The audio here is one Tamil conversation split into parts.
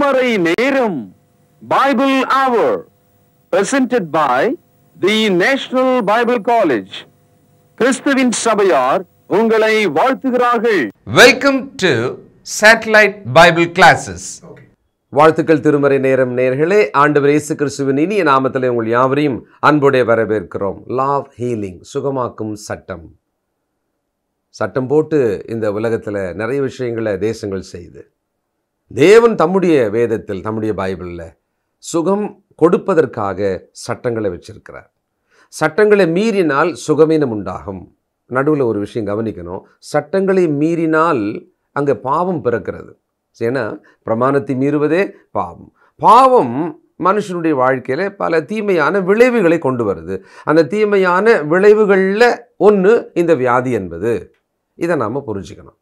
திருமறை நேரம் Bible Hour presented by the National Bible College. கிறிஸ்துவின் சபையார் உங்களை வாழ்த்துகிறார்கள். Welcome to Satellite Bible Classes. வாழ்த்துக்கள் திருமறை நேரம் நேயர்களே. ஆண்டவர் இயேசு கிறிஸ்துவின் இனிய நாமத்திலே உங்கள் யாவரையும் அன்போடு வரவேற்கிறோம். Love healing, சுகமாக்கும் சட்டம். சட்டம் போட்டு இந்த உலகத்தில் நிறைய விஷயங்களை தேசங்கள் செய்து தேவன் தம்முடைய வேதத்தில் தம்முடைய பைபிளில் சுகம் கொடுப்பதற்காக சட்டங்களை வச்சிருக்கிறார். சட்டங்களை மீறினால் சுகமீனம் உண்டாகும். நடுவில் ஒரு விஷயம் கவனிக்கணும். சட்டங்களை மீறினால் அங்கே பாவம் பிறக்கிறது. ஏன்னா பிரமாணத்தை மீறுவதே பாவம். பாவம் மனுஷனுடைய வாழ்க்கையில் பல தீமையான விளைவுகளை கொண்டு வருது. அந்த தீமையான விளைவுகளில் ஒன்று இந்த வியாதி என்பது. இதை நாம் புரிஞ்சுக்கணும்.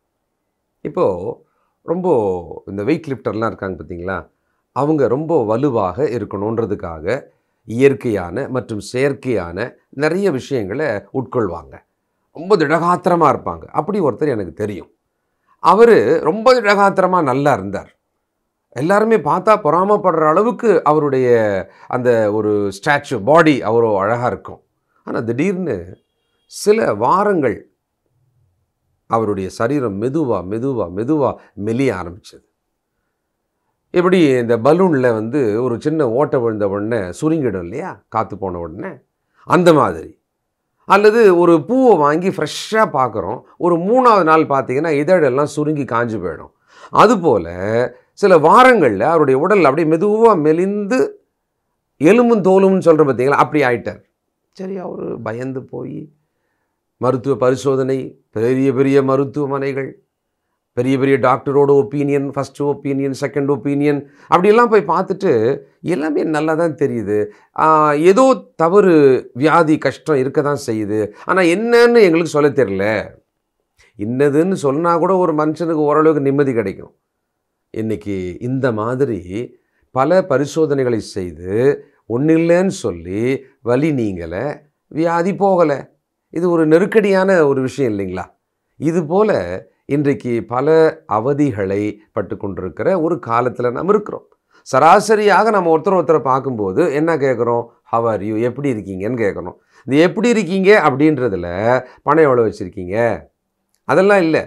இப்போது ரொம்ப இந்த வெயிட் லிஃப்டர்லாம் இருக்காங்க பார்த்தீங்களா, அவங்க ரொம்ப வலுவாக இருக்கணுன்றதுக்காக இயற்கையான மற்றும் செயற்கையான நிறைய விஷயங்களை உட்கொள்வாங்க. ரொம்ப திடகாத்திரமாக இருப்பாங்க. அப்படி ஒருத்தர் எனக்கு தெரியும். அவர் ரொம்ப திடகாத்திரமாக நல்லா இருந்தார். எல்லாருமே பார்த்தா பொறாமப்படுற அளவுக்கு அவருடைய அந்த ஒரு ஸ்டாச்சு பாடி அவ்வளோ அழகாக இருக்கும். ஆனால் திடீர்னு சில வாரங்கள் அவருடைய சரீரம் மெதுவாக மெலிய ஆரம்பிச்சது. எப்படி இந்த பலூனில் ஒரு சின்ன ஓட்டை விழுந்த உடனே சுருங்கிடும் இல்லையா, காற்று போன உடனே, அந்த மாதிரி. அல்லது ஒரு பூவை வாங்கி ஃப்ரெஷ்ஷாக பார்க்குறோம், ஒரு 3ஆவது நாள் பார்த்தீங்கன்னா இதழெல்லாம் சுருங்கி காஞ்சு போயிடும். அதுபோல் சில வாரங்களில் அவருடைய உடல் அப்படியே மெதுவாக மெலிந்து எலும்பும் தோலும்னு சொல்கிற பார்த்தீங்களா, அப்படி ஆயிட்டார். சரி, அவர் பயந்து போய் மருத்துவ பரிசோதனை, பெரிய மருத்துவமனைகள், பெரிய டாக்டரோட opinion, first opinion, second opinion, அப்படியெல்லாம் போய் பார்த்துட்டு எல்லாமே நல்லா தான் தெரியுது. ஏதோ தவறு வியாதி கஷ்டம் இருக்க தான் செய்யுது. ஆனால் என்னன்னு எங்களுக்கு சொல்ல தெரியல. இன்னதுன்னு சொன்னால் கூட ஒரு மனுஷனுக்கு ஓரளவுக்கு நிம்மதி கிடைக்கும். இன்றைக்கி இந்த மாதிரி பல பரிசோதனைகளை செய்து ஒன்றும் இல்லைன்னு சொல்லி வலி நீங்கலை, வியாதி போகலை. இது ஒரு நெருக்கடியான ஒரு விஷயம் இல்லைங்களா? இதுபோல் இன்றைக்கு பல அவதிகளை பட்டு கொண்டிருக்கிற ஒரு காலத்தில் நாம் இருக்கிறோம். சராசரியாக நம்ம ஒருத்தரை பார்க்கும்போது என்ன கேட்குறோம்? ஹவ் ஆர் யூ, எப்படி இருக்கீங்கன்னு கேட்குறோம். இது எப்படி இருக்கீங்க அப்படின்றதில் பணம் எவ்வளோ வச்சுருக்கீங்க அதெல்லாம் இல்லை.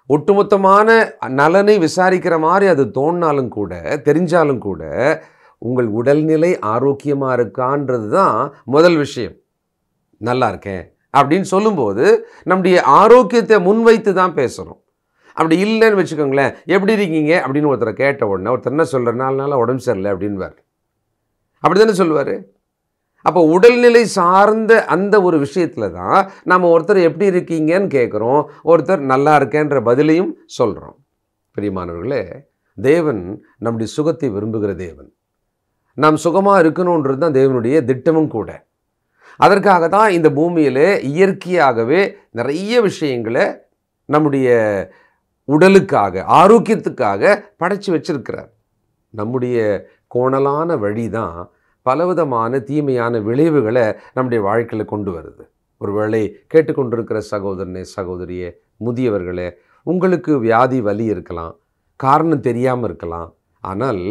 ஒட்டுமொத்தமான நலனை விசாரிக்கிற மாதிரி அது தோணினாலும் கூட, தெரிஞ்சாலும் கூட, உங்கள் உடல்நிலை ஆரோக்கியமாக இருக்கான்றது தான் முதல் விஷயம். நல்லா இருக்கேன் அப்படின்னு சொல்லும்போது நம்முடைய ஆரோக்கியத்தை முன்வைத்து தான் பேசணும். அப்படி இல்லைன்னு வச்சுக்கோங்களேன், எப்படி இருக்கீங்க அப்படின்னு ஒருத்தரை கேட்ட உடனே ஒருத்தர் என்ன சொல்கிறார்? 4 நாளாக உடம்பு சரியில்லை அப்படின்வார். அப்படி தானே சொல்லுவார். அப்போ உடல்நிலை சார்ந்த அந்த ஒரு விஷயத்தில் தான் நம்ம ஒருத்தர் எப்படி இருக்கீங்கன்னு கேட்குறோம், ஒருத்தர் நல்லா இருக்கேன்ற பதிலையும் சொல்கிறோம். பிரியமானவர்களே, தேவன் நம்முடைய சுகத்தை விரும்புகிற தேவன். நாம் சுகமாக இருக்கணுன்றது தான் தேவனுடைய திட்டமும் கூட. அதற்காக தான் இந்த பூமியில் இயற்கையாகவே நிறைய விஷயங்களை நம்முடைய உடலுக்காக, ஆரோக்கியத்துக்காக படைச்சி வச்சிருக்கிறார். நம்முடைய கோணலான வழி தான் பலவிதமான தீமையான விளைவுகளை நம்முடைய வாழ்க்கையில் கொண்டு வருது. ஒருவேளை கேட்டுக்கொண்டிருக்கிற சகோதரனே, சகோதரியே, முதியவர்களே, உங்களுக்கு வியாதி வலி இருக்கலாம், காரணம் தெரியாமல் இருக்கலாம். ஆனால்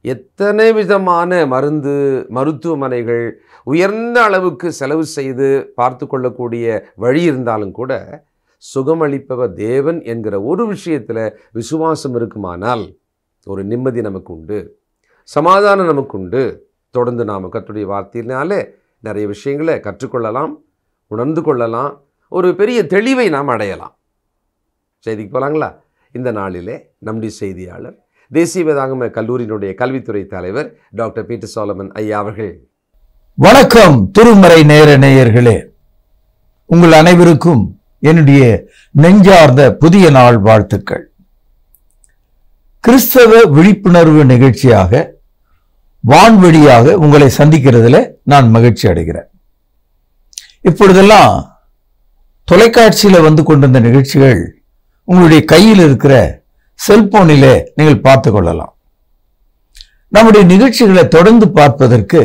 எத்தனை விதமான மருத்துவமனைகள் உயர்ந்த அளவுக்கு செலவு செய்து பார்த்து கொள்ளக்கூடிய வழி இருந்தாலும் கூட சுகமளிப்பவர் தேவன் என்கிற ஒரு விஷயத்தில் விசுவாசம் இருக்குமானால் ஒரு நிம்மதி நமக்கு உண்டு, சமாதானம் நமக்கு உண்டு. தொடர்ந்து நாம் கர்த்தருடைய வார்த்தையினாலே நிறைய விஷயங்களை கற்றுக்கொள்ளலாம், உணர்ந்து கொள்ளலாம், ஒரு பெரிய தெளிவை நாம் அடையலாம். செய்திக்கு போகலாங்களா? இந்த நாளிலே நம்முடைய செய்தியாளர், தேசிய வேதாகம கல்லூரியினுடைய கல்வித்துறை தலைவர் டாக்டர் பீட்டர் சாலமன் ஐயா அவர்கள். வணக்கம் திருமறை நேர நேயர்களே, உங்கள் அனைவருக்கும் என்னுடைய நெஞ்சார்ந்த புதிய நாள் வாழ்த்துக்கள். கிறிஸ்தவ விழிப்புணர்வு நிகழ்ச்சியாக வான்வழியாக உங்களை சந்திக்கிறதுல நான் மகிழ்ச்சி அடைகிறேன். இப்பொழுதெல்லாம் தொலைக்காட்சியில் வந்து கொண்டிருந்த நிகழ்ச்சிகள் உங்களுடைய கையில் இருக்கிற செல்போனிலே நீங்கள் பார்த்து கொள்ளலாம். நம்முடைய நிகழ்ச்சிகளை தொடர்ந்து பார்ப்பதற்கு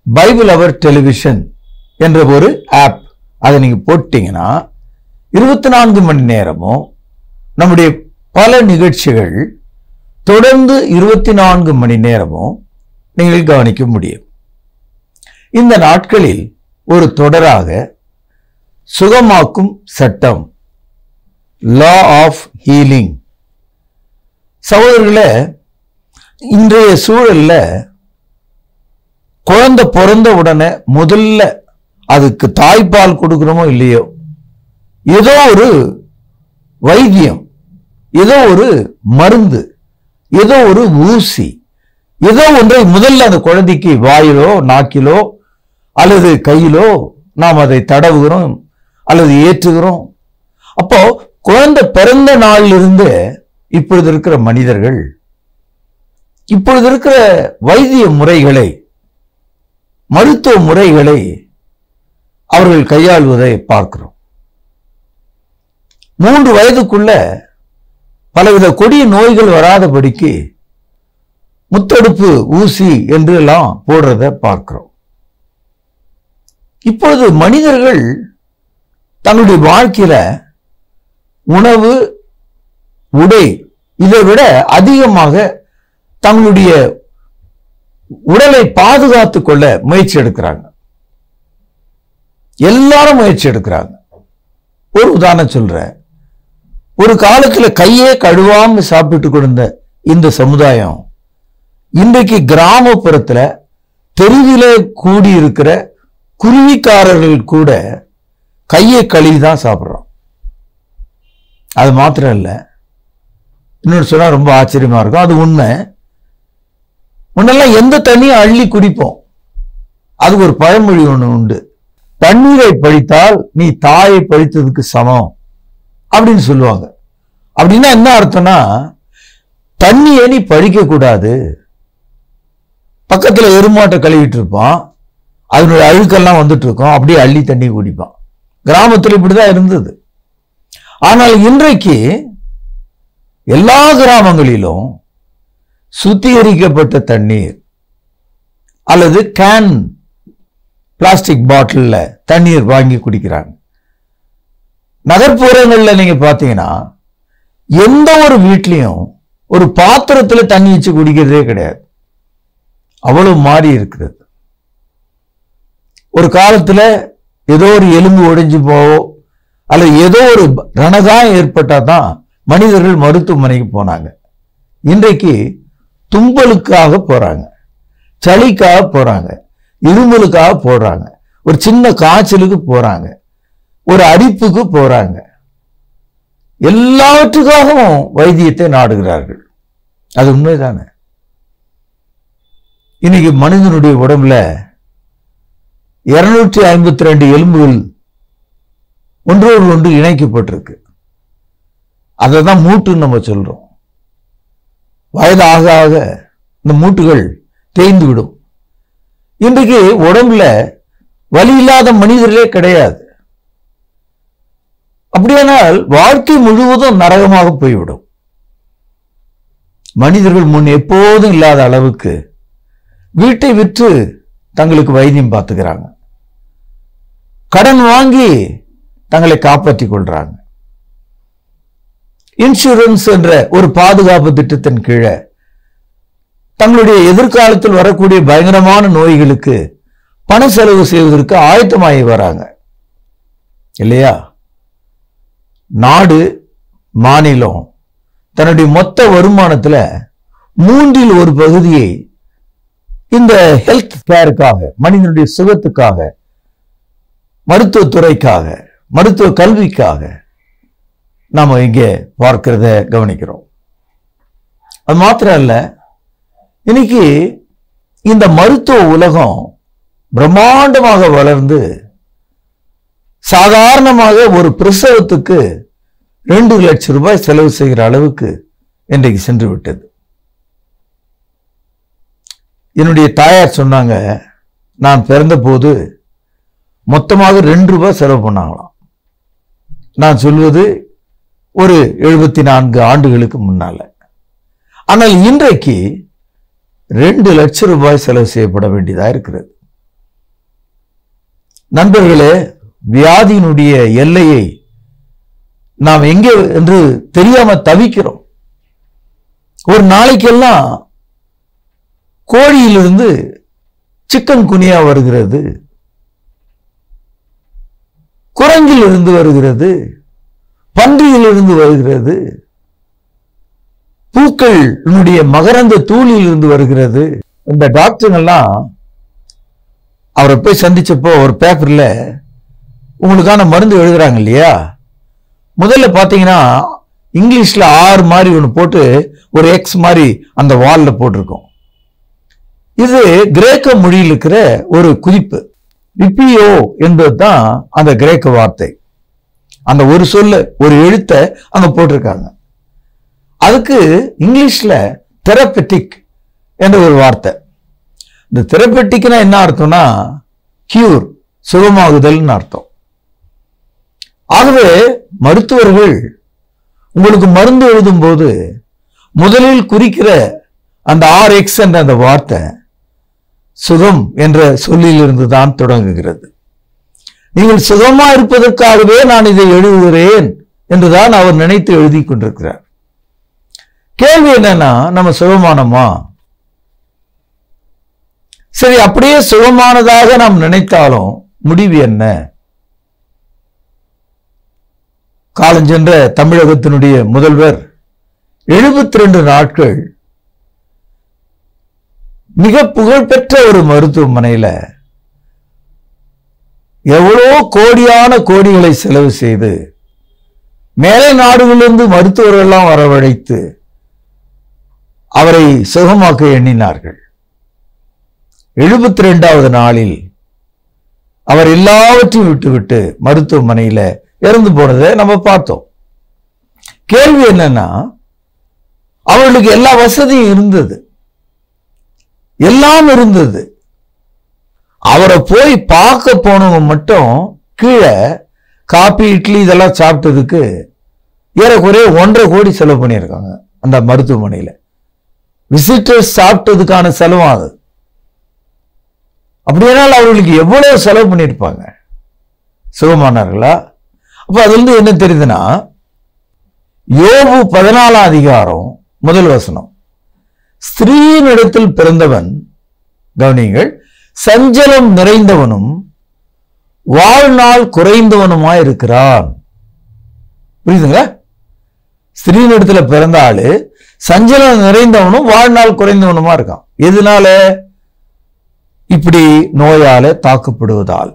பைபிள் அவர் டெலிவிஷன் என்ற ஒரு ஆப், அதை நீங்க போட்டீங்கன்னா 24 மணி நேரமும் நம்முடைய பல நிகழ்ச்சிகள் தொடர்ந்து 24 மணி நேரமும் நீங்கள் கவனிக்க முடியும். இந்த நாட்களில் ஒரு தொடராக சுகமாக்கும் சட்டம், லா ஆஃப் ஹீலிங். சகோதரர்களே, இன்றைய சூழல்ல குழந்தை பிறந்த உடனே முதல்ல அதுக்கு தாய்ப்பால் கொடுக்கிறோமோ இல்லையோ, ஏதோ ஒரு வைத்தியம், ஏதோ ஒரு மருந்து, ஏதோ ஒரு ஊசி, ஏதோ ஒன்றை முதல்ல அந்த குழந்தைக்கு வாயிலோ நாக்கிலோ அல்லது கையிலோ நாம் அதை தடவுகிறோம் அல்லது ஏற்றுகிறோம். அப்போ குழந்தை பிறந்த நாளிலிருந்து இப்பொழுது இருக்கிற மனிதர்கள் இப்பொழுது இருக்கிற வைத்திய முறைகளை, மருத்துவ முறைகளை அவர்கள் கையாள்வதை பார்க்கிறோம். 3 வயதுக்குள்ள பலவித கொடிய நோய்கள் வராதபடிக்கு முத்தடுப்பு ஊசி என்று எல்லாம் போடுறத பார்க்கிறோம். இப்பொழுது மனிதர்கள் தங்களுடைய வாழ்க்கையில உணவு, உடை இதை விட அதிகமாக தங்களுடைய உடலை பாதுகாத்துக் கொள்ள முயற்சி எடுக்கிறாங்க. எல்லாரும் முயற்சி எடுக்கிறாங்க. ஒரு உதாரணம் சொல்றேன். ஒரு காலத்துல கையே கழுவாம சாப்பிட்டு கொண்டிருந்த இந்த சமுதாயம் இன்றைக்கு கிராமப்புறத்துல தெருவிலே கூடியிருக்கிற குருவிக்காரர்கள் கூட கையை கழுவி தான் சாப்பிட்றோம். அது மாத்திரம் இல்லை, இன்னொன்று சொன்னா ரொம்ப ஆச்சரியமா இருக்கும், அது உண்மை. முன்னெல்லாம் எந்த தண்ணியும் அள்ளி குடிப்போம். அதுக்கு ஒரு பழமொழி ஒண்ணு உண்டு, தண்ணீரை பழித்தால் நீ தாயை பழித்ததுக்கு சமம் அப்படின்னு சொல்லுவாங்க. அப்படின்னா என்ன அர்த்தம்னா, தண்ணியை நீ பழிக்க கூடாது. பக்கத்துல எருமாட்டை கழுவிட்டு இருப்பான், அதனுடைய அழுக்கெல்லாம் வந்துட்டு இருக்கும், அப்படியே அள்ளி தண்ணி குடிப்பான். கிராமத்தில் இப்படிதான் இருந்தது. ஆனால் இன்றைக்கு எல்லா கிராமங்களிலும் சுத்திகரிக்கப்பட்ட தண்ணீர் அல்லது கேன் பிளாஸ்டிக் பாட்டில்ல தண்ணீர் வாங்கி குடிக்கிறாங்க. நகர்ப்புறங்கள்ல நீங்க பாத்தீங்கன்னா எந்த ஒரு வீட்லயும் ஒரு பாத்திரத்துல தண்ணி வச்சு குடிக்கிறதே கிடையாது. அவ்வளவு மாறி இருக்கிறது. ஒரு காலத்துல ஏதோ ஒரு எலும்பு ஒடிஞ்சு போவோ அல்லது ஏதோ ஒரு ரணகாயம் ஏற்பட்டா தான் மனிதர்கள் மருத்துவமனைக்கு போனாங்க. இன்றைக்கு தும்பலுக்காக போறாங்க, சளிக்காக போறாங்க, இருமலுக்காக போறாங்க, ஒரு சின்ன காய்ச்சலுக்கு போறாங்க, ஒரு அரிப்புக்கு போறாங்க. எல்லாவற்றுக்காகவும் வைத்தியத்தை நாடுகிறார்கள். அது உண்மைதானே? இன்னைக்கு மனிதனுடைய உடம்புல 252 எலும்புகள் ஒன்றோடு ஒன்று இணைக்கப்பட்டிருக்கு. அதை தான் மூட்டுன்னு நம்ம சொல்றோம். வயது ஆக ஆக இந்த மூட்டுகள் தேய்ந்து விடும். இன்றைக்கு உடம்புல வலி இல்லாத மனிதர்களே கிடையாது. அப்படியானால் வாழ்க்கை முழுவதும் நரகமாக போய்விடும். மனிதர்கள் முன் எப்போதும் இல்லாத அளவுக்கு வீட்டை விற்று தங்களுக்கு வைத்தியம் பார்த்துக்கிறாங்க, கடன் வாங்கி தங்களை காப்பாற்றிக் கொள்றாங்க. இன்சூரன்ஸ் என்ற ஒரு பாதுகாப்பு திட்டத்தின் கீழே தங்களுடைய எதிர்காலத்தில் வரக்கூடிய பயங்கரமான நோய்களுக்கு பண செலவு செய்வதற்கு ஆயத்தமாகி வராங்க இல்லையா? நாடு, மாநிலம் தன்னுடைய மொத்த வருமானத்துல 3இல் 1 பகுதியை இந்த ஹெல்த் கேருக்காக, மனிதனுடைய சுகத்துக்காக, மருத்துவத்துறைக்காக, மருத்துவ கல்விக்காக நாம இங்கே பார்க்கிறத கவனிக்கிறோம். அது மாத்திரம் இல்ல, இன்னைக்கு இந்த மருத்துவ உலகம் பிரம்மாண்டமாக வளர்ந்து சாதாரணமாக ஒரு பிரசவத்துக்கு 2 லட்சம் ரூபாய் செலவு செய்கிற அளவுக்கு இன்றைக்கு சென்று விட்டது. என்னுடைய தாயார் சொன்னாங்க, நான் பிறந்த போது மொத்தமாக 2 ரூபாய் செலவு பண்ணாங்களாம். நான் சொல்வது ஒரு 74 ஆண்டுகளுக்கு முன்னால. ஆனால் இன்றைக்கு 2 லட்சம் ரூபாய் செலவு செய்யப்பட வேண்டியதா இருக்கிறது. நண்பர்களே, வியாதியினுடைய எல்லையை நாம் எங்கே என்று தெரியாம தவிக்கிறோம். ஒரு நாளைக்கெல்லாம் கோழியிலிருந்து சிக்கன் குனியா வருகிறது, குரங்கிலிருந்து வருகிறது, பன்றியிலிருந்து வருகிறது, பூக்களுடைய மகரந்த தூளில் இருந்து வருகிறது. இந்த டாக்டருங்கெல்லாம் அவரை போய் சந்திச்சப்போ ஒரு பேப்பர்ல உங்களுக்கான மருந்து எழுதுறாங்க இல்லையா, முதல்ல பாத்தீங்கன்னா இங்கிலீஷ்ல ஆர் மாதிரி ஒன்று போட்டு ஒரு எக்ஸ் மாதிரி அந்த வால்ல போட்டிருக்கோம். இது கிரேக்க மொழியில் இருக்கிற ஒரு குறிப்பு. விப்பியோ என்பதுதான் அந்த கிரேக்க வார்த்தை. அந்த ஒரு சொல்ல ஒரு எழுத்தை அங்க போட்டிருக்காங்க. அதுக்கு இங்கிலீஷ்ல தெரபெட்டிக் என்ற ஒரு வார்த்தை. இந்த தெரபெட்டிக்னா என்ன அர்த்தம்னா கியூர், சுகமாகுதல்னு அர்த்தம். ஆகவே மருத்துவர்கள் உங்களுக்கு மருந்து எழுதும் போது முதலில் குறிக்கிற அந்த RX என்ற அந்த வார்த்தை சுகம் என்ற சொல்லிலிருந்து தான் தொடங்குகிறது. நீங்கள் சுகமா இருப்பதற்காகவே நான் இதை எழுதுகிறேன் என்றுதான் அவர் நினைத்து எழுதி கொண்டிருக்கிறார். கேள்வி என்னன்னா, நம்ம சுகமானமா? சரி, அப்படியே சுகமானதாக நாம் நினைத்தாலும் முடிவு என்ன? காலஞ்சென்ற தமிழகத்தினுடைய முதல்வர் 72 நாட்கள் மிக புகழ்பெற்ற ஒரு மருத்துவமனையில எவ்வளோ கோடியான கோடிகளை செலவு செய்து மேலை நாடுகளிலிருந்து மருத்துவர்கள் எல்லாம் வரவழைத்து அவரை சுகமாக்க எண்ணினார்கள். 72வது நாளில் அவர் எல்லாவற்றையும் விட்டுவிட்டு மருத்துவமனையில இறந்து போனதை நம்ம பார்த்தோம். கேள்வி என்னன்னா, அவர்களுக்கு எல்லா வசதியும் இருந்தது, எல்லாம் இருந்தது. அவரை போய் பார்க்க போனவங்க மட்டும் கீழே காபி இட்லி இதெல்லாம் சாப்பிட்டதுக்கு ஏறக்குறைய 1.5 கோடி செலவு பண்ணியிருக்காங்க அந்த மருத்துவமனையில. விசிட்டர்ஸ் சாப்பிட்டதுக்கான செலவாது. அப்படியானால் அவர்களுக்கு எவ்வளவு செலவு பண்ணியிருப்பாங்க? சுகமானார்களா? அப்ப அதுல இருந்து என்ன தெரியுதுன்னா, யோபு 14ஆம் அதிகாரம் 1 வசனம், ஸ்திரீனிடத்தில் பிறந்தவன், கவனிங்கள், சஞ்சலம் நிறைந்தவனும் வாழ்நாள் குறைந்தவனுமாய் இருக்கிறான். புரியுதுங்களா? ஸ்திரீனிடத்துல பிறந்த ஆளு சஞ்சலம் நிறைந்தவனும் வாழ்நாள் குறைந்தவனுமா இருக்கான். எதனால? இப்படி நோயால தாக்கப்படுவதால்.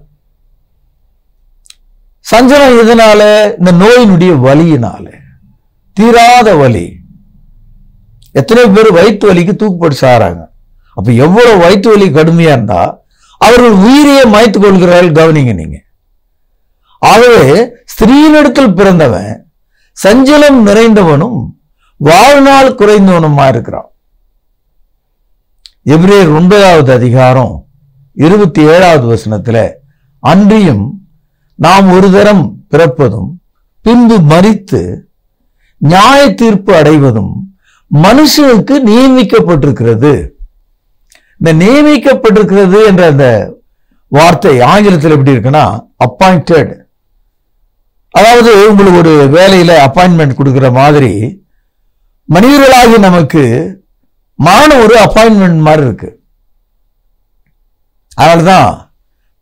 சஞ்சலம் எதனால? இந்த நோயினுடைய வலியினால, தீராத வலி. எத்தனை பேர் வயிற்று வலிக்கு தூக்குப்பட்டு சாராங்க. அப்ப எவ்வளவு வயிற்று வலி கடுமையா இருந்தா அவர்கள் உயிரையே மாய்த்து கொள்கிறார்கள். கவனிங்க நீங்க. ஆகவே ஸ்திரீனிடத்தில் பிறந்தவன் சஞ்சலம் நிறைந்தவனும் வாழ்நாள் குறைந்தவனுமா இருக்கிறான். எபிரேயர் 9வது அதிகாரம் 27வது வசனத்துல, அன்றியும் நாம் ஒரு தரம் பிறப்பதும் பின்பு மரித்து நியாய தீர்ப்பு அடைவதும் மனுஷனுக்கு நியமிக்கப்பட்டிருக்கிறது. இந்த நியமிக்கப்பட்டிருக்கிறது என்ற அந்த வார்த்தை ஆங்கிலத்தில் எப்படி இருக்குன்னா அப்பாயிண்டட். அதாவது உங்களுக்கு ஒரு வேலையில அப்பாயின்மெண்ட் கொடுக்கிற மாதிரி மனிதர்களாகி நமக்கு மரணம் ஒரு அப்பாயின்மெண்ட் மாதிரி இருக்கு. அதனால்தான்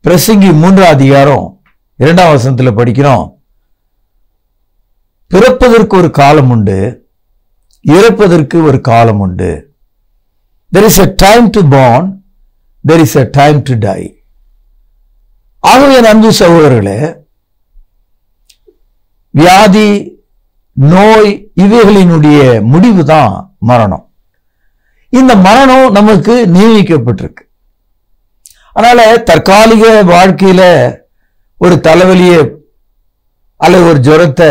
பிரசங்கி 3ஆம் அதிகாரம் 2ஆம் வசனத்துல படிக்கிறோம், பிறப்பதற்கு ஒரு காலம் உண்டு, இறப்பதற்கு ஒரு காலம் உண்டு. There is a time to born, there is a time to die. ஆகவே அன்பு சகோதரர்களே, வியாதி, நோய் இவைகளினுடைய முடிவு தான் மரணம். இந்த மரணம் நமக்கு நியமிக்கப்பட்டிருக்கு. அதனால தற்காலிக வாழ்க்கையில ஒரு தலைவலியை அல்லது ஒரு ஜுரத்தை,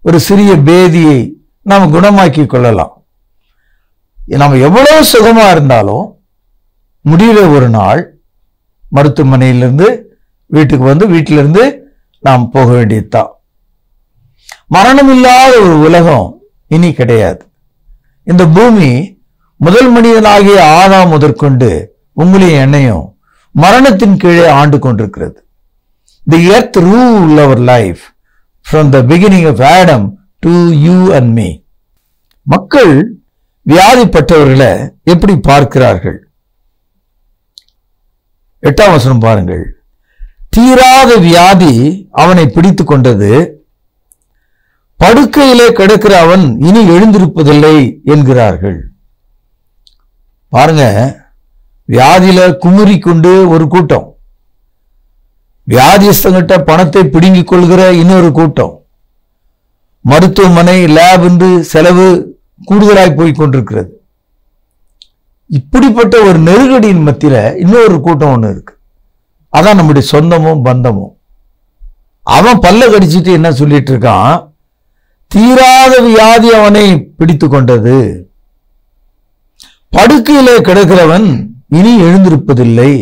ஒரு சிறிய பேதியை நாம் குணமாக்கி கொள்ளலாம். நம்ம எவ்வளவு சுகமா இருந்தாலும் முடியல ஒரு நாள் மருத்துவமனையிலிருந்து வீட்டுக்கு வந்து வீட்டிலிருந்து நாம் போக வேண்டியதுதான். மரணம் இல்லாத ஒரு உலகம் இனி கிடையாது. இந்த பூமி முதல் மனிதனாகிய ஆதாம் முதற்கொண்டு உங்களையும் என்னையும் மரணத்தின் கீழே ஆண்டு கொண்டிருக்கிறது. The earth ruled our life from the beginning of Adam to you and me. மக்கள் வியாதிப்பட்டவர்களை எப்படி பார்க்கிறார்கள்? 8ஆம் வசனம் பாருங்கள். தீராத வியாதி அவனை பிடித்து கொண்டது, படுக்கையிலே கிடக்கிற அவன் இனி எழுந்திருப்பதில்லை என்கிறார்கள். பாருங்க, வியாதியில குமுறி கொண்டு ஒரு கூட்டம், வியாதிஸ்தங்கிட்ட பணத்தை பிடுங்கிக் கொள்கிற இன்னொரு கூட்டம், மருத்துவமனை லேப் என்று செலவு கூடுதலாய் போய் கொண்டிருக்கிறது. இப்படிப்பட்ட ஒரு நெருக்கடியின் மத்தியில இன்னொரு கூட்டம் ஒண்ணு இருக்கு. அதான் நம்முடைய சொந்தமும் பந்தமும். அவன் பல்ல கடிச்சிட்டு என்ன சொல்லிட்டு இருக்கான்? தீராத வியாதி அவனை பிடித்து கொண்டது, படுக்கையிலே கிடக்கிறவன் இனி எழுந்திருப்பதில்லை.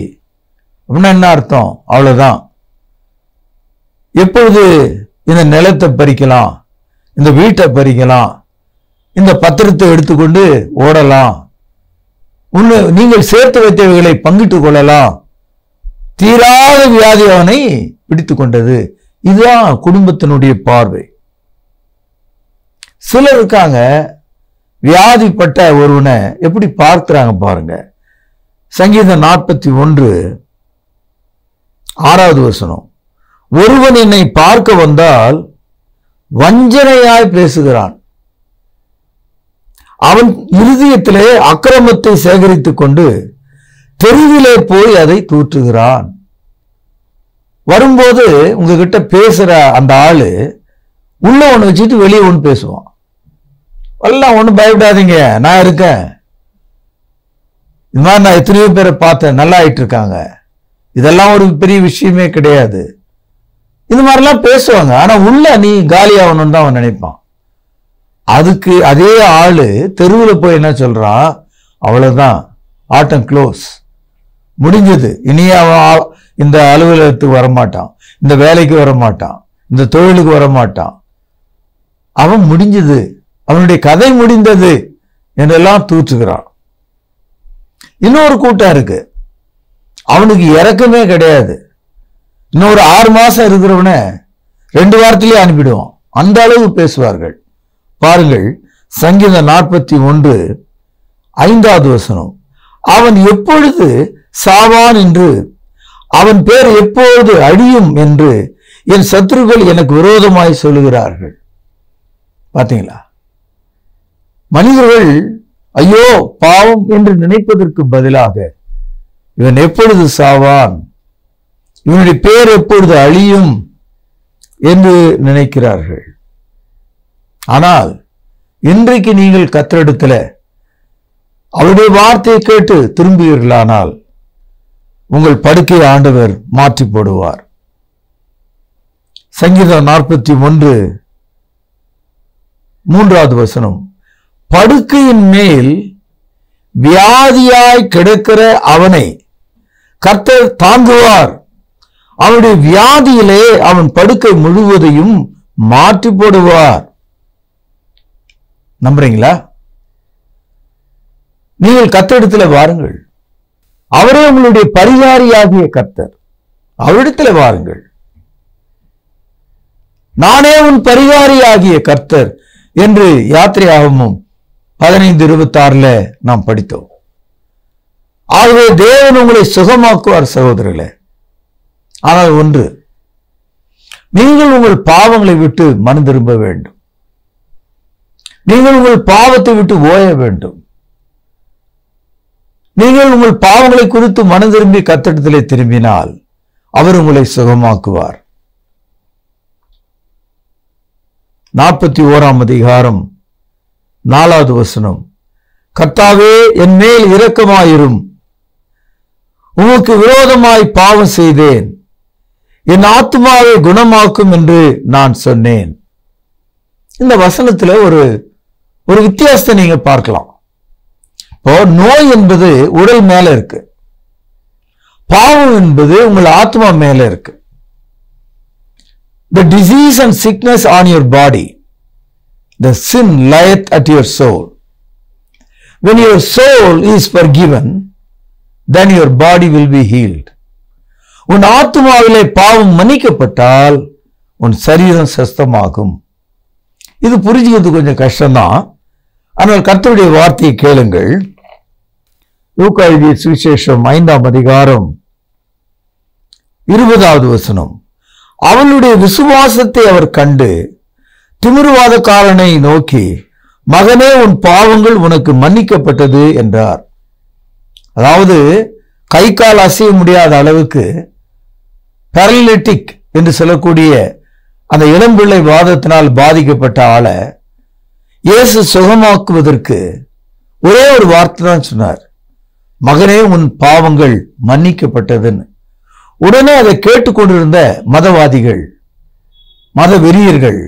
அப்படின்னா என்ன அர்த்தம்? அவ்வளவுதான். எப்பொழுது இந்த நிலத்தை பறிக்கலாம், இந்த வீட்டை பறிக்கலாம், இந்த பத்திரத்தை எடுத்துக்கொண்டு ஓடலாம், நீங்கள் சேர்த்து வைத்தவைகளை பங்கிட்டுக் கொள்ளலாம். தீராத வியாதி அவனை பிடித்து கொண்டது. இதுதான் குடும்பத்தினுடைய பார்வை. சிலர் இருக்காங்க, வியாதிப்பட்ட ஒருவனை எப்படி பார்க்கிறாங்க பாருங்க. சங்கீதம் 41 6வது வசனம். ஒருவன் என்னை பார்க்க வந்தால் வஞ்சனையாய் பேசுகிறான், அவன் இருதயத்திலே அக்கிரமத்தை சேகரித்துக் கொண்டு தெருவிலே போய் அதை தூற்றுகிறான். வரும்போது உங்ககிட்ட பேசுற அந்த ஆளு உள்ள ஒண்ணு வச்சுட்டு வெளியே ஒண்ணு பேசுவான். எல்லாம் ஒண்ணு பயப்படாதீங்க, நான் இருக்கேன், இந்த மாதிரி நான் எத்தனையோ பேரை பார்த்தேன், நல்லா ஆயிட்டு இருக்காங்க, இதெல்லாம் ஒரு பெரிய விஷயமே கிடையாது, இந்த மாதிரிலாம் பேசுவாங்க. ஆனா உள்ள நீ காலியாகணும்னு தான் அவன் நினைப்பான். அதுக்கு அதே ஆளு தெருவில் போய் என்ன சொல்றான்? அவ்வளவுதான், ஆட்டம் க்ளோஸ், முடிஞ்சது, இனி அவன் இந்த அலுவலகத்துக்கு வரமாட்டான், இந்த வேலைக்கு வரமாட்டான், இந்த தொழிலுக்கு வரமாட்டான், அவன் முடிஞ்சது, அவனுடைய கதை முடிந்தது என்றெல்லாம் தூற்றுகிறான். இன்னொரு கூட்டம் இருக்கு, அவனுக்கு இறக்கமே கிடையாது. இன்னொரு 6 மாசம் இருக்கிறவன 2 வாரத்திலேயே அனுப்பிடுவான். அந்த அளவு பேசுவார்கள். பாருங்கள், சங்கீதம் 41 5வது வசனம். அவன் எப்பொழுது சாவான் என்று, அவன் பேர் எப்பொழுது அழியும் என்று என் சத்துருக்கள் எனக்கு விரோதமாய் சொல்லுகிறார்கள். பாத்தீங்களா? மனிதர்கள் ஐயோ பாவம் என்று நினைப்பதற்கு பதிலாக இவன் எப்பொழுது சாவான், இவனுடைய பேர் எப்பொழுது அழியும் என்று நினைக்கிறார்கள். ஆனால் இன்றைக்கு நீங்கள் கர்த்தரிடத்தில் அவருடைய வார்த்தையை கேட்டு திரும்புவீர்களானால் உங்கள் படுக்கையை ஆண்டவர் மாற்றி போடுவார். சங்கீதம் 41 3வது வசனம். படுக்கையின் மேல் வியாதியாய் கிடக்கிற அவனை கர்த்தர் தாங்குவார், அவனுடைய வியாதியிலே அவன் படுக்கை முழுவதையும் மாற்றி போடுவார். நம்புறீங்களா? நீங்கள் கர்த்தரிடத்தில் வாருங்கள், அவரே உங்களுடைய பரிகாரியாகிய கர்த்தர், அவரிடத்தில் வாருங்கள். நானே உன் பரிகாரியாகிய கர்த்தர் என்று யாத்திரையாகமும் 15:26 நாம் படித்தோம். ஆகவே தேவன் உங்களை சுகமாக்குவார் சகோதரர்களே. ஆனால் ஒன்று, நீங்கள் உங்கள் பாவங்களை விட்டு மனம் திரும்ப வேண்டும். நீங்கள் உங்கள் பாவத்தை விட்டு ஓய வேண்டும். நீங்கள் உங்கள் பாவங்களை குறித்து மனம் திரும்பி கர்த்தரிடத்திலே திரும்பினால் அவர் உங்களை சுகமாக்குவார். 41ஆம் அதிகாரம் 4வது வசனம். கர்த்தாவே என் மேல் இரக்கமாயிரும், உமக்கு விரோதமாய் பாவம் செய்தேன், என் ஆத்துமாவை குணமாக்கும் என்று நான் சொன்னேன். இந்த வசனத்துல ஒரு வித்தியாசத்தை நீங்க பார்க்கலாம். இப்போ நோய் என்பது உடல் மேல இருக்கு, பாவம் என்பது உங்கள் ஆத்மா மேல இருக்கு. The disease and sickness on your body, the sin lieth at your soul. When your soul is forgiven, then your body will be healed. உன் ஆத்துமாவிலே பாவம் மன்னிக்கப்பட்டால் உன் சரீரம் சுத்தமாகும். இது புரிஞ்சுக்கிறது கொஞ்சம் கஷ்டம்தான். ஆனால் கர்த்தருடைய வார்த்தையை கேளுங்கள். லூக்கா எழுதிய சுவிசேஷம் 5ஆம் அதிகாரம் 20வது வசனம். அவளுடைய விசுவாசத்தை அவர் கண்டு திமிர்வாதக்காரனை நோக்கி, மகனே, உன் பாவங்கள் உனக்கு மன்னிக்கப்பட்டது என்றார். அதாவது கை கால் அசைய முடியாத அளவுக்கு பேரலிட்டிக் என்று சொல்லக்கூடிய அந்த இளம்பிள்ளை வாதத்தினால் பாதிக்கப்பட்ட ஆளை இயேசு சுகமாக்குவதற்கு ஒரே ஒரு வார்த்தை தான் சொன்னார், மகனே, உன் பாவங்கள் மன்னிக்கப்பட்டதுன்னு. உடனே அதை கேட்டுக்கொண்டிருந்த மதவாதிகள், மத வெறியர்கள்,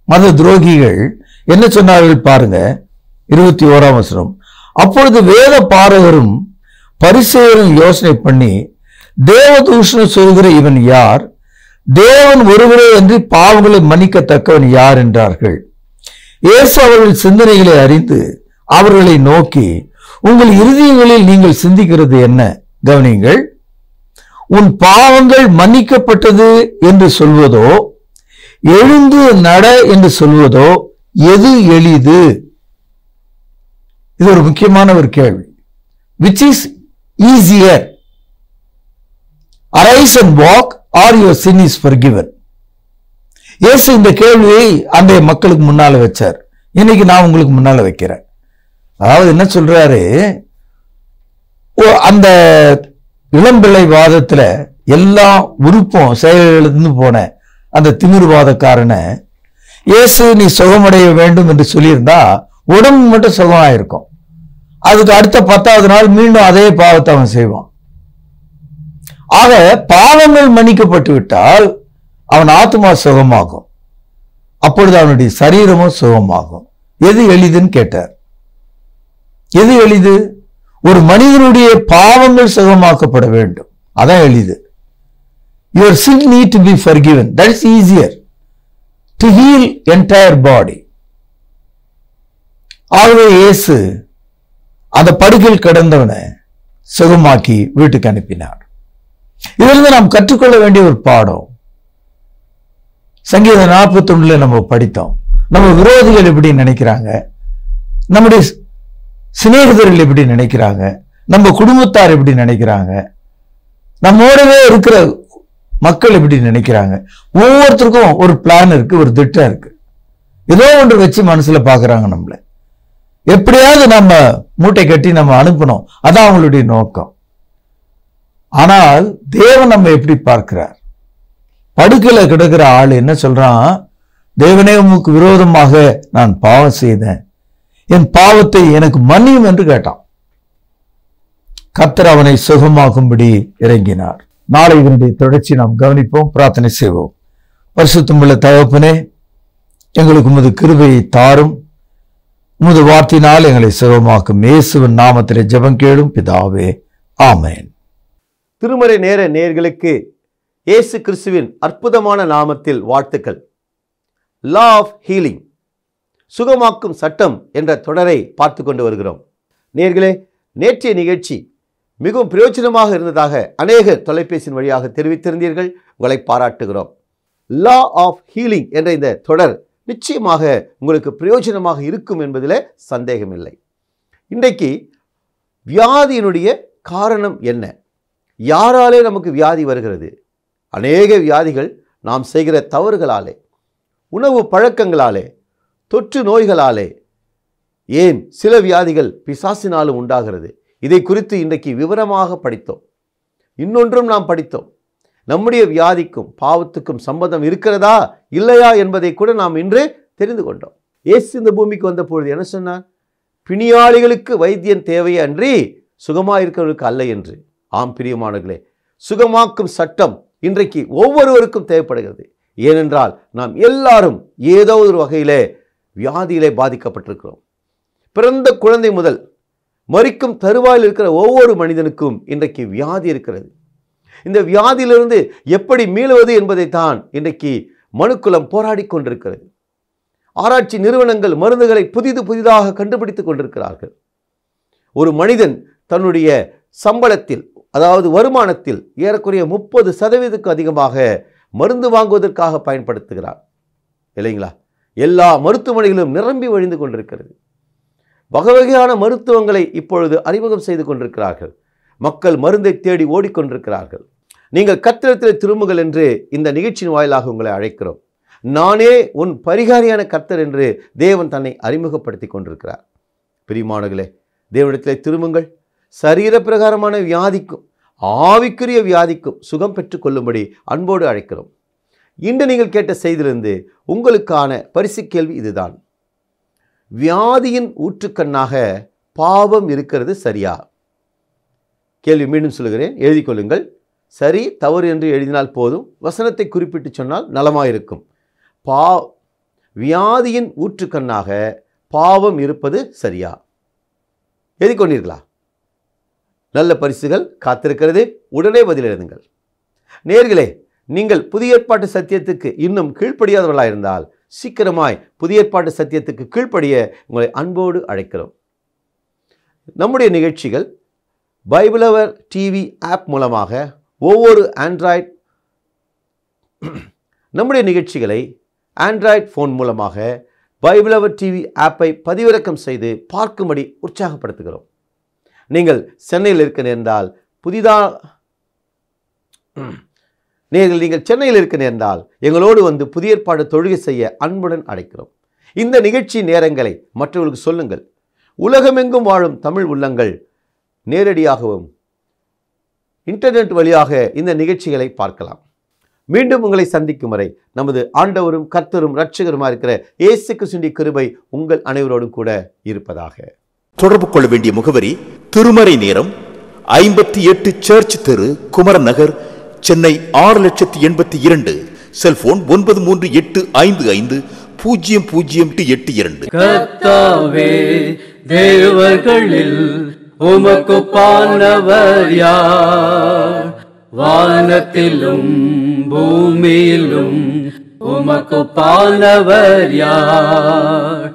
மத துரோகிகள் என்ன சொன்னார்கள் பாருங்க. 21ஆம் வசனம். அப்பொழுது வேத பாரகரும் பரிசேயரும் யோசனை பண்ணி, தேவதூஷணம் சொல்கிற இவன் யார்? தேவன் ஒருவரே என்று பாவங்களை மன்னிக்கத்தக்கவன் யார் என்றார்கள். இயேசு அவர்கள் சிந்தனைகளை அறிந்து அவர்களை நோக்கி, உங்கள் இருதயங்களில் நீங்கள் சிந்திக்கிறது என்ன? கவனிங்கள். உன் பாவங்கள் மன்னிக்கப்பட்டது என்று சொல்வதோ, எழுந்து நட என்று சொல்வதோ எது எளிது? இது ஒரு முக்கியமான ஒரு கேள்வி. Which is easier? Arise and walk, or your sin is forgiven? இயேசு இந்த கேள்வியை அன்றைய மக்களுக்கு முன்னால வச்சார். இன்னைக்கு நான் உங்களுக்கு முன்னால வைக்கிறேன். அதாவது என்ன சொல்றாரு, அந்த இளம்பிள்ளை வாதத்துல எல்லா உறுப்பும் செயலிழந்து போன அந்த திமிர்வாதக்காரனை இயேசு நீ சுகமடைய வேண்டும் என்று சொல்லியிருந்தா உடம்பு மட்டும் சுகமாயிருக்கும். அதுக்கு அடுத்த 10வது நாள் மீண்டும் அதே பாவத்தை அவன் செய்வான். ஆக பாவங்கள் மன்னிக்கப்பட்டு விட்டால் அவன் ஆத்மா சுகமாகும், அப்பொழுது அவனுடைய சரீரமும் சுகமாகும். எது எளிதுன்னு கேட்டார். எது எளிது? ஒரு மனிதனுடைய பாவங்கள் சுகமாக்கப்பட வேண்டும், அதான் எளிது. Your sin need to be forgiven. That is easier. To heal entire body. ஆகவே இயேசு அந்த படுக்கையில் கிடந்தவனை சுகமாக்கி வீட்டுக்கு அனுப்பினார். இதிலிருந்து நாம் கற்றுக்கொள்ள வேண்டிய ஒரு பாடம். சங்கீதம் 41 நம்ம படித்தோம். நம்ம விரோதிகள் எப்படி நினைக்கிறாங்க, நம்முடைய சிநேகிதர்கள் எப்படி நினைக்கிறாங்க, நம்ம குடும்பத்தார் எப்படி நினைக்கிறாங்க, நம்மோடவே இருக்கிற மக்கள் எப்படி நினைக்கிறாங்க. ஒவ்வொருத்தருக்கும் ஒரு பிளான் இருக்கு, ஒரு திட்டம் இருக்கு. ஏதோ ஒன்று வச்சு மனசுல பாக்குறாங்க. நம்மள எப்படியாவது நம்ம மூட்டை கட்டி நம்ம அனுப்பணும், அதான் அவங்களுடைய நோக்கம். ஆனால் தேவன் நம்ம எப்படி பார்க்கிறார்? படுக்கையில கிடக்கிற ஆள் என்ன சொல்றான்? தேவனே, உமக்கு விரோதமாக நான் பாவம் செய்தேன், என் பாவத்தை எனக்கு மன்னியும் என்று கேட்டான். கர்த்தர் அவனை சுகமாகும்படி இறங்கினார். நாளை இதனுடைய தொடர்ச்சி நாம் கவனிப்போம், பிரார்த்தனை செய்வோம். பரிசுத்தமுள்ள தகப்பனே, எங்களுக்கு உமது கிருபையை தாரும், உமது வார்த்தையினால் எங்களை சுகமாக்கும். இயேசுவின் நாமத்திலே ஜெபம் கேளும் பிதாவே, ஆமென். திருமறை நேர நேயர்களுக்கு இயேசு கிறிஸ்துவின் அற்புதமான நாமத்தில் வாழ்த்துக்கள். லா ஆஃப் ஹீலிங், சுகமாக்கும் சட்டம் என்ற தொடரை பார்த்து கொண்டு வருகிறோம். நேயர்களே, நேற்றைய நிகழ்ச்சி மிகவும் பிரயோஜனமாக இருந்ததாக அநேக தொலைபேசியின் வழியாக தெரிவித்திருந்தீர்கள். உங்களை பாராட்டுகிறோம். லா ஆஃப் ஹீலிங் என்ற இந்த தொடர் நிச்சயமாக உங்களுக்கு பிரயோஜனமாக இருக்கும் என்பதில் சந்தேகமில்லை. இன்றைக்கு வியாதியினுடைய காரணம் என்ன? யாராலே நமக்கு வியாதி வருகிறது? அநேக வியாதிகள் நாம் செய்கிற தவறுகளாலே, உணவு பழக்கங்களாலே, தொற்று நோய்களாலே, ஏன் சில வியாதிகள் பிசாசினாலும் உண்டாகிறது. இதை குறித்து இன்றைக்கு விவரமாக படித்தோம். இன்னொன்றும் நாம் படித்தோம். நம்முடைய வியாதிக்கும் பாவத்துக்கும் சம்பந்தம் இருக்கிறதா இல்லையா என்பதை கூட நாம் இன்று தெரிந்து கொண்டோம். இயேசு இந்த பூமிக்கு வந்த பொழுது என்ன சொன்னார்? பிணியாளிகளுக்கு வைத்தியன் தேவையே அன்றி சுகமாயிருக்கிறவர்களுக்கு அல்ல என்று. ஆம் பிரியமானவர்களே, சுகமாக்கும் சட்டம் இன்றைக்கு ஒவ்வொருவருக்கும் தேவைப்படுகிறது. ஏனென்றால் நாம் எல்லாரும் ஏதோ ஒரு வகையிலே வியாதியிலே பாதிக்கப்பட்டிருக்கிறோம். பிறந்த குழந்தை முதல் மரிக்கும் தருவாயில் இருக்கிற ஒவ்வொரு மனிதனுக்கும் இன்றைக்கு வியாதி இருக்கிறது. இந்த வியாதியிலிருந்து எப்படி மீளுவது என்பதைத்தான் இன்றைக்கு மனுக்குலம் போராடி கொண்டிருக்கிறது. ஆராய்ச்சி நிறுவனங்கள் மருந்துகளை புதிதாக கண்டுபிடித்துக் கொண்டிருக்கிறார்கள். ஒரு மனிதன் தன்னுடைய சம்பளத்தில், அதாவது வருமானத்தில் ஏறக்குறைய 30% அதிகமாக மருந்து வாங்குவதற்காக பயன்படுத்துகிறார் இல்லைங்களா? எல்லா மருத்துவமனைகளும் நிரம்பி வழிந்து கொண்டிருக்கிறது. வகை வகையான மருத்துவங்களை இப்பொழுது அறிமுகம் செய்து கொண்டிருக்கிறார்கள். மக்கள் மருந்தை தேடி ஓடிக்கொண்டிருக்கிறார்கள். நீங்கள் கர்த்தரிடத்தில் திரும்புங்கள் என்று இந்த நிகழ்ச்சியின் வாயிலாக உங்களை அழைக்கிறோம். நானே உன் பரிகாரியான கர்த்தர் என்று தேவன் தன்னை அறிமுகப்படுத்தி கொண்டிருக்கிறார். பிரியமானவர்களே, தேவனிடத்தில் திரும்புங்கள். சரீர பிரகாரமான வியாதிக்கும் ஆவிக்குரிய வியாதிக்கும் சுகம் பெற்றுக் கொள்ளும்படி அன்போடு அழைக்கிறோம். இன்று நீங்கள் கேட்ட செய்தியிலிருந்து உங்களுக்கான பரிசு கேள்வி இதுதான். வியாதியின் ஊற்றுக்கண்ணாக பாவம் இருக்கிறது சரியா? கேள்வி மீண்டும் சொல்லுகிறேன், எழுதி கொள்ளுங்கள். சரி தவறு என்று எழுதினால் போதும், வசனத்தை குறிப்பிட்டு சொன்னால் நலமாயிருக்கும். வியாதியின் ஊற்றுக்கண்ணாக பாவம் இருப்பது சரியா? எழுதி கொண்டீர்களா? நல்ல பரிசுகள் காத்திருக்கிறது. உடனே பதில் எழுதுங்கள். நேயர்களே, நீங்கள் புதிய ஏற்பாட்டு சத்தியத்துக்கு இன்னும் கீழ்ப்படியாதவர்களாயிருந்தால் சீக்கிரமாய் புதிய ஏற்பாட்டு சத்தியத்துக்கு கீழ்ப்படிய உங்களை அன்போடு அழைக்கிறோம். நம்முடைய நிகழ்ச்சிகள் பைபிள் அவர் டிவி ஆப் மூலமாக ஒவ்வொரு நம்முடைய நிகழ்ச்சிகளை ஆண்ட்ராய்டு ஃபோன் மூலமாக பைபிள் அவர் டிவி ஆப்பை பதிவிறக்கம் செய்து பார்க்கும்படி உற்சாகப்படுத்துகிறோம். நீங்கள் சென்னையில் இருக்க நேர்ந்தால் நீங்கள் சென்னையில் இருக்க நேர்ந்தால் எங்களோடு வந்து புதிய ஏற்பாடு தொழுகை செய்ய அன்புடன் அழைக்கிறோம். இந்த நிகழ்ச்சி நேரங்களை மற்றவர்களுக்கு சொல்லுங்கள். உலகமெங்கும் வாழும் தமிழ் உள்ளங்கள் நேரடியாகவும் இன்டர்நெட் வழியாக இந்த நிகழ்ச்சிகளை பார்க்கலாம். மீண்டும் உங்களை சந்திக்கும் வரை நமது ஆண்டவரும் கர்த்தரும் இரட்சகருமாக இருக்கிற இயேசு கிறிஸ்துவின் கிருபை உங்கள் அனைவரோடும் கூட இருப்பதாக. தொடர்பு கொள்ள வேண்டிய முகவரி: திருமறை நேரம், 58 சர்ச் தெரு, குமரன் நகர், சென்னை 6082. செல்போன் 9385500882. கர்த்தாவே, தேவர்களில் உமக்குப்பானவர் யார்? வானத்திலும் பூமியிலும் உமக்குப்பானவர் யார்?